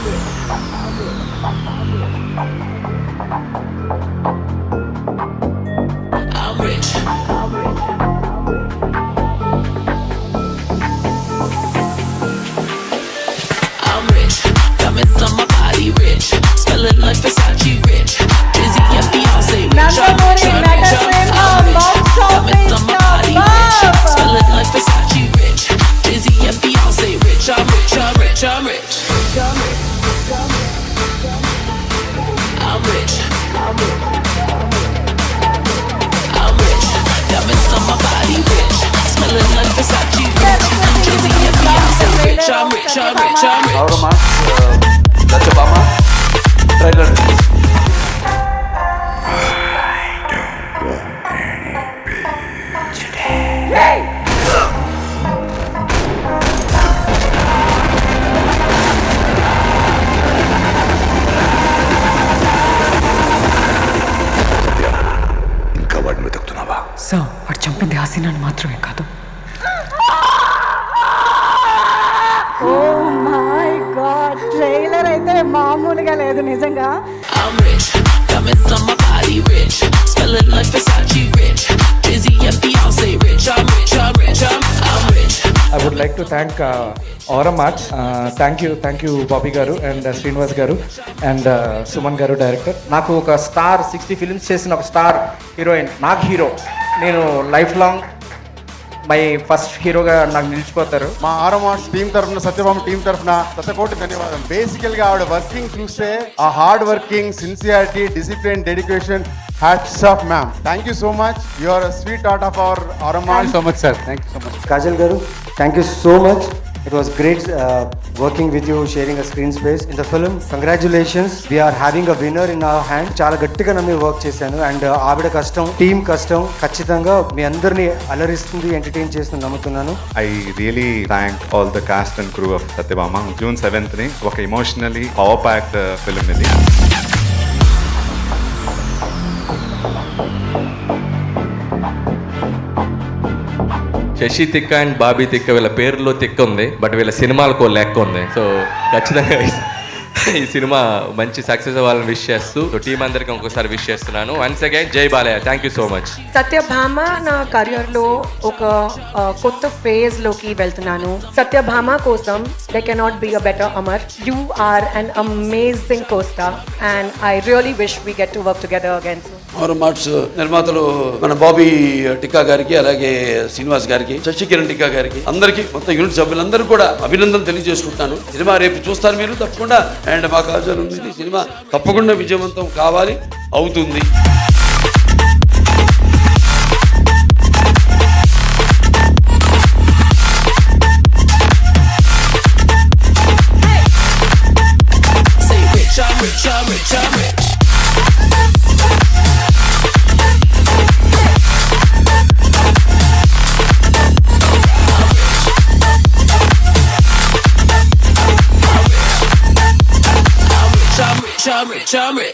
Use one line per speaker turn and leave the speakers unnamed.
I'm rich. I'm rich. Diamonds on my body rich. Smelling like Versace rich. Dizzy and Beyonce rich.
Nandamuri Nagasimha box
Diamonds on my body rich.
office
Smelling like Versace rich. Dizzy and Beyonce rich. I'm rich. I'm rich. I'm rich. I'm rich. I'm rich. Diamonds on my body rich. Smelling like Versace rich. Dizzy and Beyonce rich. I'm rich. I'm rich. I'm rich.
Aurama, Satyabhama, trailer. ఇంకా వాడిని వెతుకుతున్నావా?
So వాడు చంపింది హసీనాని మాత్రమే కాదు,
oh my God trailer అయితే మామూలుగా లేదు నిజంగా.
I'm rich, diamonds on my body rich, smelling like Versace rich, Dizzy and Beyonce rich. I'm rich, I'm rich, I'm rich.
I would like to thank Aurum Arts. Thank you Bobby garu and Srinivas garu and Suman garu director. నాకు ఒక star 60 films చేసిన ఒక star heroine నాకు hero. నేను life long my first హీరోగా నాకు నిలిచిపోతారు.
మా ఆరం arts team తరఫున, సత్యభామ టీం తరఫున శతకోటి ధన్యవాదం. బేసికల్ గా ఆవిడ వర్కింగ్ చూస్తే ఆ hard working, sincerity, discipline, dedication, hats off ma'am. Thank you so much. You are sweetheart of our Aurum Arts.
So much sir, thank you so much.
Kajal garu, thank you so much. It was great working with you, sharing a screen space in the film. Congratulations, we are having a winner in our hand. చాలా గట్టిగా నమ్మి work చేశాను and ఆవిడ కష్టం, team కష్టం ఖచ్చితంగా మీ అందరినీ అలరిస్తుంది, entertain చేస్తుంది నమ్ముతున్నాను.
I really thank all the cast and crew of Satyabhama. June 7th ni ఒక ఎమోషనలీ పవర్ ప్యాక్డ్ ఫిల్మ్ ఇది.
శశి తిక్క అండ్ బాబీ తిక్క వీళ్ళ పేరులో తిక్క ఉంది, బట్ వీళ్ళ సినిమాలకు లెక్క ఉంది. సో ఖచ్చితంగా ఈ సినిమా మంచి సక్సెస్ అవ్వాలని విష్ చేస్తూ టీం అందరికీ ఇంకోసారి విష్ చేస్తున్నాను. వన్స్ అగైన్ జై Balayya, thank you so much.
Satyabhama నా కెరియర్లో ఒక కొత్త ఫేజ్లోకి వెళ్తున్నాను. సత్యభామ కోసం they cannot be a better Amar. You are an amazing costar and I really wish we get to work together again.
Aurum Arts నిర్మాతలు మన బాబీ టిక్కా గారికి, అలాగే శ్రీనివాస్ గారికి, శశికిరణ్ టిక్కా గారికి, అందరికీ మొత్తం యూనిట్ సభ్యులందరూ కూడా అభినందనలు తెలియజేసుకుంటున్నాను. సినిమా రేపు చూస్తారు మీరు తప్పకుండా. అండ్ మా కాజల్ ఉంది, సినిమా తప్పకుండా విజయవంతం కావాలి, అవుతుంది.
Say rich, I'm rich, I'm rich, I'm rich. I'm rich, I'm rich, I'm rich.